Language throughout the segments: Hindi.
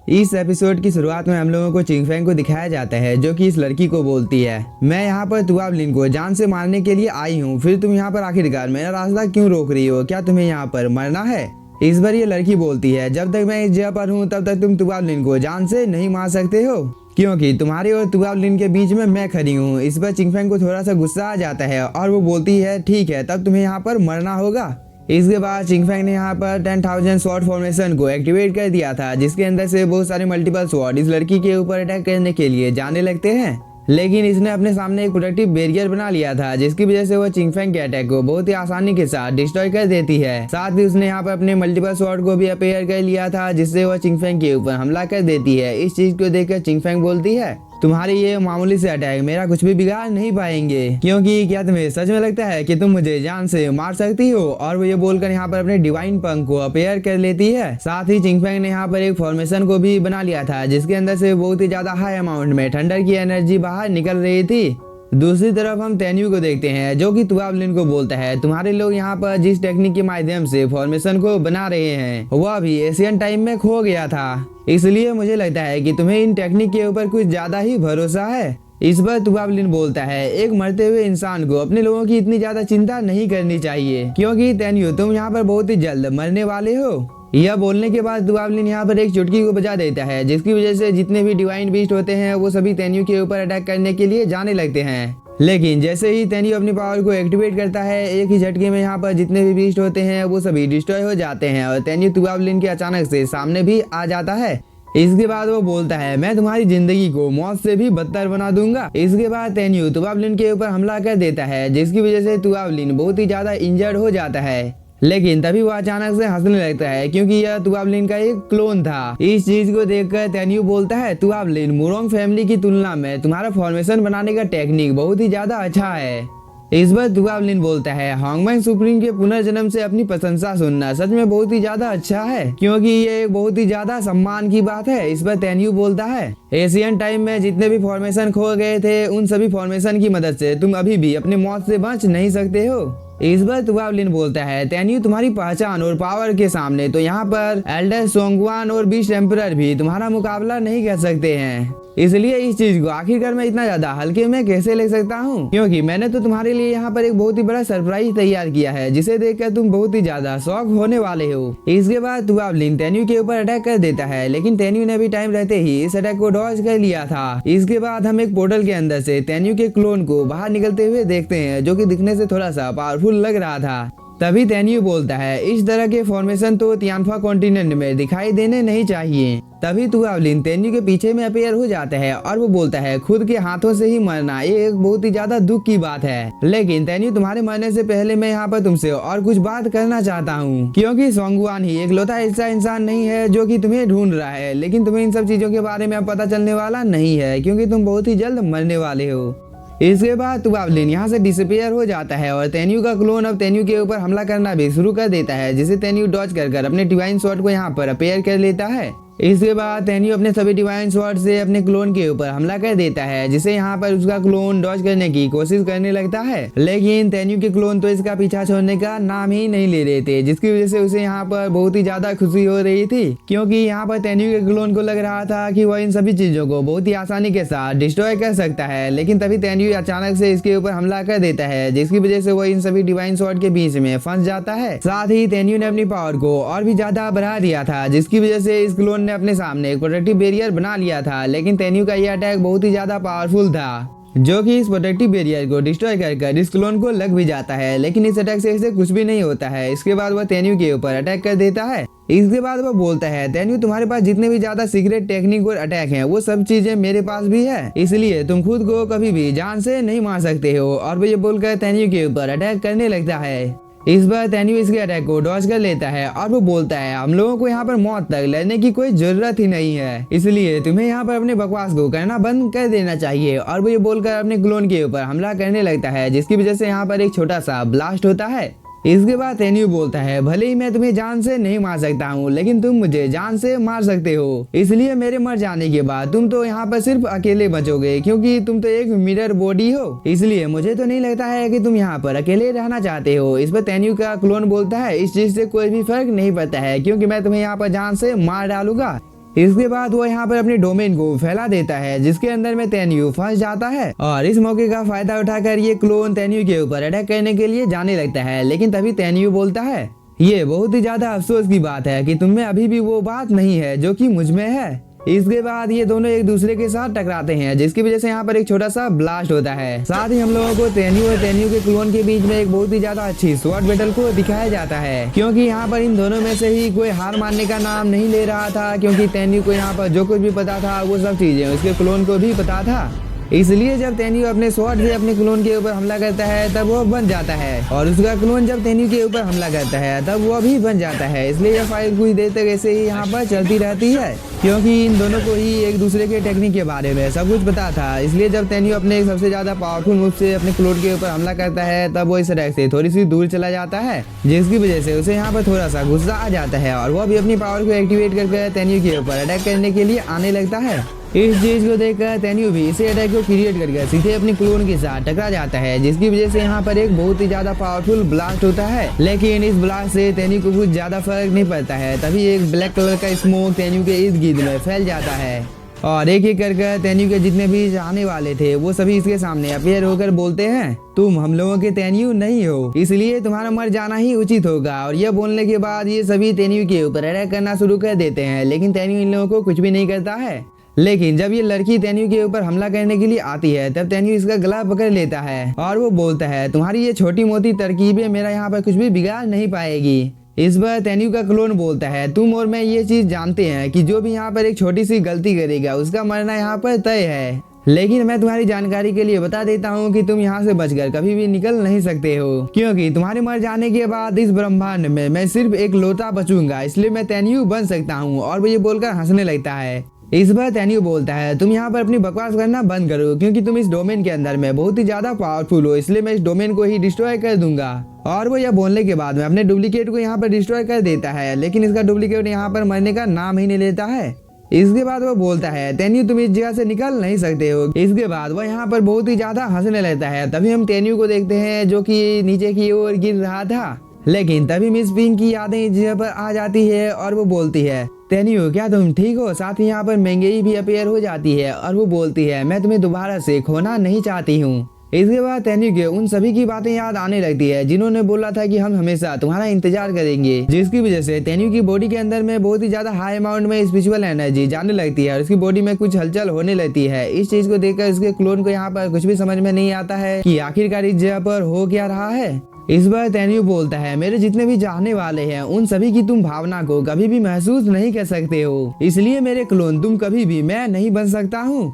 इस एपिसोड की शुरुआत में हम लोगों को चिंगफेंग को दिखाया जाता है, जो कि इस लड़की को बोलती है, मैं यहाँ पर तुआब लिन को जान से मारने के लिए आई हूँ, फिर तुम यहाँ पर आखिरकार मेरा रास्ता क्यों रोक रही हो? क्या तुम्हें यहाँ पर मरना है? इस बार ये लड़की बोलती है, जब तक मैं इस जगह पर हूँ तब तक तुम तुआब लिन को जान से नहीं मार सकते हो, क्योंकि तुम्हारे और तुआब लिन के बीच में मैं खड़ी हूँ। इस पर चिंगफेंग को थोड़ा सा गुस्सा आ जाता है और वो बोलती है, ठीक है, तब तुम्हें यहाँ पर मरना होगा। इसके बाद चिंगफेंग ने यहाँ पर 10,000 स्वॉर्ड फॉर्मेशन को एक्टिवेट कर दिया था, जिसके अंदर से बहुत सारे मल्टीपल स्वॉर्ड इस लड़की के ऊपर अटैक करने के लिए जाने लगते हैं। लेकिन इसने अपने सामने एक प्रोटेक्टिव बैरियर बना लिया था, जिसकी वजह से वो चिंगफेंग के अटैक को बहुत ही आसानी के साथ डिस्ट्रॉय कर देती है। साथ ही उसने यहाँ पर अपने मल्टीपल स्वॉर्ड को भी अपेयर कर लिया था, जिससे वो चिंगफेंग के ऊपर हमला कर देती है। इस चीज को देखकर चिंगफेंग बोलती है, तुम्हारे ये मामूली से अटैक मेरा कुछ भी बिगाड़ नहीं पाएंगे, क्योंकि क्या तुम्हें सच में लगता है कि तुम मुझे जान से मार सकती हो? और वो ये बोलकर यहाँ पर अपने डिवाइन पंख को अपेयर कर लेती है। साथ ही चिंगफेंग ने यहाँ पर एक फॉर्मेशन को भी बना लिया था, जिसके अंदर से बहुत ही ज्यादा हाई अमाउंट में थंडर की एनर्जी बाहर निकल रही थी। दूसरी तरफ हम तेन्यू को देखते हैं, जो कि तुआब लिन को बोलता है, तुम्हारे लोग यहाँ पर जिस टेक्निक के माध्यम से फॉर्मेशन को बना रहे हैं वह भी एशियन टाइम में खो गया था, इसलिए मुझे लगता है कि तुम्हें इन टेक्निक के ऊपर कुछ ज्यादा ही भरोसा है। इस पर तुआब लिन बोलता है, एक मरते हुए इंसान को अपने लोगों की इतनी ज्यादा चिंता नहीं करनी चाहिए, क्योंकि तेन्यू तुम यहाँ पर बहुत ही जल्द मरने वाले हो। यह बोलने के बाद तुआब लिन यहाँ पर एक चुटकी को बजा देता है, जिसकी वजह से जितने भी डिवाइन बीस्ट होते हैं वो सभी तेन्यू के ऊपर अटैक करने के लिए जाने लगते हैं। लेकिन जैसे ही तेन्यू अपनी पावर को एक्टिवेट करता है, एक ही झटके में यहाँ पर जितने भी बीस्ट होते हैं वो सभी डिस्ट्रॉय हो जाते हैं और तेन्यू तुआब लिन के अचानक से सामने भी आ जाता है। इसके बाद वो बोलता है, मैं तुम्हारी जिंदगी को मौत से भी बदतर बना दूंगा। इसके बाद तेन्यू तुआब लिन के ऊपर हमला कर देता है, जिसकी वजह से तुआब लिन बहुत ही ज्यादा इंजर्ड हो जाता है। लेकिन तभी वो अचानक से हंसने लगता है, क्योंकि यह तुआब लिन का एक क्लोन था। इस चीज को देखकर तेन्यू बोलता है, तुआब लिन, मुरोंग फैमिली की तुलना में तुम्हारा फॉर्मेशन बनाने का टेक्निक बहुत ही ज्यादा अच्छा है। इस बार तुआब लिन बोलता है, हांगमैंग सुप्रीम के पुनर्जन्म से अपनी प्रशंसा सुनना सच में बहुत ही ज्यादा अच्छा है, क्योंकि ये एक बहुत ही ज्यादा सम्मान की बात है। इस पर तेन्यू बोलता है, एशियन टाइम में जितने भी फॉर्मेशन खो गए थे उन सभी फॉर्मेशन की मदद से तुम अभी भी अपनी मौत से बच नहीं सकते हो। इस बार तुआब लिन बोलता है, तेन्यू, तुम्हारी पहचान और पावर के सामने तो यहाँ पर एल्डर सोंगवान और बीस्ट एम्परर भी तुम्हारा मुकाबला नहीं कर सकते हैं, इसलिए इस चीज को आखिरकार मैं इतना ज्यादा हल्के में कैसे ले सकता हूँ, क्योंकि मैंने तो तुम्हारे लिए यहाँ पर एक बहुत ही बड़ा सरप्राइज तैयार किया है, जिसे देखकर तुम बहुत ही ज्यादा शॉक होने वाले हो। इसके बाद तुआब लिन तेन्यू के ऊपर अटैक कर देता है, लेकिन तेन्यू ने भी टाइम रहते ही इस अटैक को डॉज कर लिया था। इसके बाद हम एक पोर्टल के अंदर से तेन्यू के क्लोन को बाहर निकलते हुए देखते हैं, जो कि दिखने से थोड़ा सा पावरफुल लग रहा था। तभी तेन्यू बोलता है, इस तरह के फॉर्मेशन तो तियानफा कॉन्टिनेंट में दिखाई देने नहीं चाहिए। तभी तुआब लिन तेन्यू के पीछे में अपेयर हो जाता है और वो बोलता है, खुद के हाथों से ही मरना ये एक बहुत ही ज्यादा दुख की बात है, लेकिन तेन्यू, तुम्हारे मरने से पहले मैं यहाँ पर तुमसे और कुछ बात करना चाहता हूँ, क्योंकि सोंगवान ही एक लौता ऐसा इंसान नहीं है जो कि तुम्हें ढूंढ रहा है, लेकिन तुम्हें इन सब चीजों के बारे में अब पता चलने वाला नहीं है, क्योंकि तुम बहुत ही जल्द मरने वाले हो। इसके बाद तुआब लिन यहाँ से डिसअपियर हो जाता है और तेन्यू का क्लोन अब तेन्यू के ऊपर हमला करना भी शुरू कर देता है, जिसे तेन्यू डॉज कर अपने डिवाइन स्वॉर्ड को यहाँ पर अपेयर कर लेता है। इसके बाद तेन्यू अपने सभी डिवाइन स्वॉर्ड से अपने क्लोन के ऊपर हमला कर देता है, जिसे यहाँ पर उसका क्लोन डॉज करने की कोशिश करने लगता है, लेकिन तेन्यू के क्लोन तो इसका पीछा छोड़ने का नाम ही नहीं ले रहे थे, जिसकी वजह से उसे यहाँ पर बहुत ही ज्यादा खुशी हो रही थी, क्योंकि यहाँ पर तेन्यू के क्लोन को लग रहा था कि वह इन सभी चीजों को बहुत ही आसानी के साथ डिस्ट्रॉय कर सकता है। लेकिन तभी तेन्यू अचानक से इसके ऊपर हमला कर देता है, जिसकी वजह से वह इन सभी डिवाइन स्वॉर्ड के बीच में फंस जाता है। साथ ही तेन्यू ने अपनी पावर को और भी ज्यादा बढ़ा दिया था, जिसकी वजह से इस क्लोन ने अपने सामने एक प्रोटेक्टिव बैरियर बना लिया था। लेकिन तेन्यू का यह अटैक बहुत ही ज्यादा पावरफुल था, जो कि इस प्रोटेक्टिव बैरियर को डिस्ट्रॉय कर इस क्लोन को लग भी जाता है, लेकिन इस अटैक से इसे कुछ भी नहीं होता है। इसके बाद वह तेन्यू के ऊपर अटैक कर देता है। इसके बाद वह बोलता है, तेन्यू, तुम्हारे पास जितने भी ज्यादा सीक्रेट टेक्निक और अटैक हैं वो सब चीजें मेरे पास भी है, इसलिए तुम खुद को कभी भी जान से नहीं मार सकते हो। और वो ये बोलकर तेन्यू के ऊपर अटैक करने लगता है। इस बार तेन्यू इसके अटैक को डॉज कर लेता है और वो बोलता है, हम लोगों को यहाँ पर मौत तक लड़ने की कोई जरूरत ही नहीं है, इसलिए तुम्हें यहाँ पर अपने बकवास को करना बंद कर देना चाहिए। और वो ये बोलकर अपने क्लोन के ऊपर हमला करने लगता है, जिसकी वजह से यहाँ पर एक छोटा सा ब्लास्ट होता है। इसके बाद तेन्यू बोलता है, भले ही मैं तुम्हें जान से नहीं मार सकता हूँ, लेकिन तुम मुझे जान से मार सकते हो, इसलिए मेरे मर जाने के बाद तुम तो यहाँ पर सिर्फ अकेले बचोगे, क्योंकि तुम तो एक मिरर बॉडी हो, इसलिए मुझे तो नहीं लगता है कि तुम यहाँ पर अकेले रहना चाहते हो। इस पर तेन्यू का क्लोन बोलता है, इस चीज से कोई भी फर्क नहीं पड़ता है, क्योंकि मैं तुम्हें यहाँ पर जान से मार डालूंगा। इसके बाद वो यहाँ पर अपने डोमेन को फैला देता है, जिसके अंदर में तेन्यू फंस जाता है और इस मौके का फायदा उठाकर ये क्लोन तेन्यू के ऊपर अटैक करने के लिए जाने लगता है। लेकिन तभी तेन्यू बोलता है, ये बहुत ही ज्यादा अफसोस की बात है कि तुम में अभी भी वो बात नहीं है जो कि मुझ में है। इसके बाद ये दोनों एक दूसरे के साथ टकराते हैं, जिसकी वजह से यहाँ पर एक छोटा सा ब्लास्ट होता है। साथ ही हम लोगों को तेन्यू और तेन्यू के क्लोन के बीच में एक बहुत ही ज्यादा अच्छी स्वॉर्ड बैटल को दिखाया जाता है, क्योंकि यहाँ पर इन दोनों में से ही कोई हार मानने का नाम नहीं ले रहा था, क्योंकि तेन्यू को यहाँ पर जो कुछ भी पता था वो सब चीजें उसके क्लोन को भी पता था। इसलिए जब तेन्यू अपने स्वॉर्ड से अपने क्लोन के ऊपर हमला करता है तब वो बन जाता है, और उसका क्लोन जब तेन्यू के ऊपर हमला करता है तब वो भी बन जाता है। इसलिए यह फाइट कुछ देर तक ऐसे ही यहाँ पर चलती रहती है, क्योंकि इन दोनों को ही एक दूसरे के टेक्निक के बारे में सब कुछ पता था। इसलिए जब तेन्यू अपने सबसे ज्यादा पावरफुल मूव से अपने क्लोन के ऊपर हमला करता है तब वो इस रैक से थोड़ी सी दूर चला जाता है, जिसकी वजह से उसे यहाँ पर थोड़ा सा गुस्सा आ जाता है और वो भी अपनी पावर को एक्टिवेट करके तेन्यू के ऊपर अटैक करने के लिए आने लगता है। इस चीज को देखकर तेन्यू भी इसे अटैक को क्रिएट करके सीधे अपने क्लोन के साथ टकरा जाता है, जिसकी वजह से यहाँ पर एक बहुत ही ज्यादा पावरफुल ब्लास्ट होता है। लेकिन इस ब्लास्ट से तेन्यू को कुछ ज्यादा फर्क नहीं पड़ता है। तभी एक ब्लैक कलर का स्मोक तेन्यू के इर्द गिर्द में फैल जाता है और एक एक करके तेन्यू के जितने भी चाहने वाले थे वो सभी इसके सामने अपीयर होकर बोलते हैं, तुम हम लोगों के तेन्यू नहीं हो, इसलिए तुम्हारा मर जाना ही उचित होगा। और यह बोलने के बाद ये सभी तेन्यू के ऊपर अटैक करना शुरू कर देते हैं, लेकिन तेन्यू इन लोगों को कुछ भी नहीं करता है। लेकिन जब ये लड़की तेन्यू के ऊपर हमला करने के लिए आती है तब तेन्यू इसका गला पकड़ लेता है और वो बोलता है, तुम्हारी ये छोटी मोटी तरकीबें मेरा यहाँ पर कुछ भी बिगाड़ नहीं पाएगी। इस बार तेन्यू का क्लोन बोलता है, तुम और मैं ये चीज जानते हैं कि जो भी यहाँ पर एक छोटी सी गलती करेगा उसका मरना यहाँ पर तय है, लेकिन मैं तुम्हारी जानकारी के लिए बता देता हूँ कि तुम यहाँ से बचकर कभी भी निकल नहीं सकते हो, क्योंकि तुम्हारे मर जाने के बाद इस ब्रह्मांड में मैं सिर्फ एक लौता बचूंगा, इसलिए मैं तेन्यू बन सकता हूँ। और वो ये बोलकर हंसने लगता है। इस बार तेन्यू बोलता है, तुम यहाँ पर अपनी बकवास करना बंद करो, क्योंकि तुम इस डोमेन के अंदर में बहुत ही ज्यादा पावरफुल हो, इसलिए मैं इस डोमेन को ही डिस्ट्रॉय कर दूंगा। और वो यह बोलने के बाद में अपने डुप्लीकेट को यहाँ पर डिस्ट्रॉय कर देता है, लेकिन इसका डुप्लीकेट यहाँ पर मरने का नाम ही नहीं लेता है। इसके बाद वो बोलता है, तेन्यू तुम इस जगह से निकल नहीं सकते हो। इसके बाद वो यहाँ पर बहुत ही ज्यादा हंसने लगता है। तभी हम तेन्यू को देखते हैं जो कि नीचे की ओर गिर रहा था, लेकिन तभी मिस पिंक की यादें इस जगह पर आ जाती है और वो बोलती है, तेन्यू क्या तुम ठीक हो? साथ ही यहाँ पर महंगाई भी अपीयर हो जाती है और वो बोलती है, मैं तुम्हें दोबारा से खोना नहीं चाहती हूँ। इसके बाद तेन्यू के उन सभी की बातें याद आने लगती है जिन्होंने बोला था कि हम हमेशा तुम्हारा इंतजार करेंगे, जिसकी वजह से तेन्यू की बॉडी के अंदर में बहुत ही ज्यादा हाई अमाउंट में स्पिरिचुअल एनर्जी जाने लगती है और उसकी बॉडी में कुछ हलचल होने लगती है। इस चीज को देखकर उसके क्लोन को यहाँ पर कुछ भी समझ में नहीं आता है कि आखिरकार इस जगह पर हो क्या रहा है। इस बार तेन्यू बोलता है, मेरे जितने भी चाहने वाले हैं उन सभी की तुम भावना को कभी भी महसूस नहीं कर सकते हो, इसलिए मेरे क्लोन तुम कभी भी मैं नहीं बन सकता हूँ।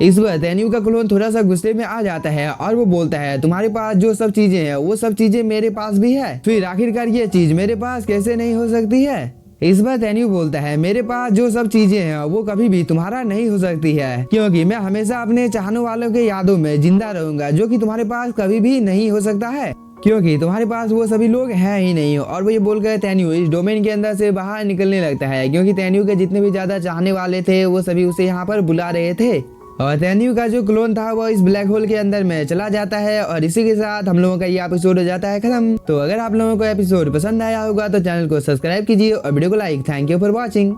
इस बार तेन्यू का क्लोन थोड़ा सा गुस्से में आ जाता है और वो बोलता है, तुम्हारे पास जो सब चीजें हैं वो सब चीजें मेरे पास भी है, फिर आखिरकार ये चीज मेरे पास कैसे नहीं हो सकती है। इस बार तेन्यू बोलता है, मेरे पास जो सब चीजें हैं वो कभी भी तुम्हारा नहीं हो सकती है, क्योंकि मैं हमेशा अपने चाहने वालों के यादों में जिंदा रहूंगा, जो कि तुम्हारे पास कभी भी नहीं हो सकता है, क्योंकि तुम्हारे पास वो सभी लोग हैं ही नहीं। और वो ये बोलकर तेन्यू इस डोमेन के अंदर से बाहर निकलने लगता है, क्योंकि तेन्यू के जितने भी ज्यादा चाहने वाले थे वो सभी उसे यहाँ पर बुला रहे थे और तेन्यू का जो क्लोन था वो इस ब्लैक होल के अंदर में चला जाता है। और इसी के साथ हम लोगों का ये एपिसोड हो जाता है खत्म। तो अगर आप लोगों को एपिसोड पसंद आया होगा तो चैनल को सब्सक्राइब कीजिए और वीडियो को like. Thank you for watching.